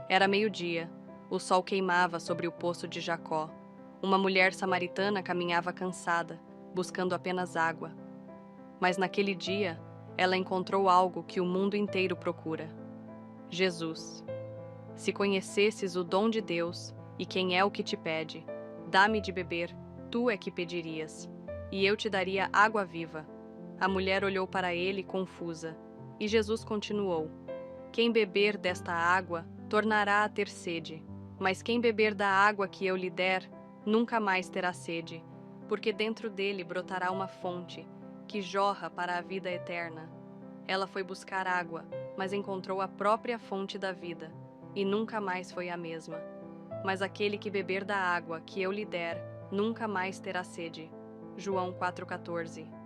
Era meio-dia. O sol queimava sobre o poço de Jacó. Uma mulher samaritana caminhava cansada, buscando apenas água. Mas naquele dia, ela encontrou algo que o mundo inteiro procura: Jesus. Se conhecesses o dom de Deus e quem é o que te pede, dá-me de beber, tu é que pedirias, e eu te daria água viva. A mulher olhou para ele confusa, e Jesus continuou: Quem beber desta água tornará a ter sede, mas quem beber da água que eu lhe der, nunca mais terá sede, porque dentro dele brotará uma fonte, que jorra para a vida eterna. Ela foi buscar água, mas encontrou a própria fonte da vida, e nunca mais foi a mesma. Mas aquele que beber da água que eu lhe der, nunca mais terá sede. João 4,14.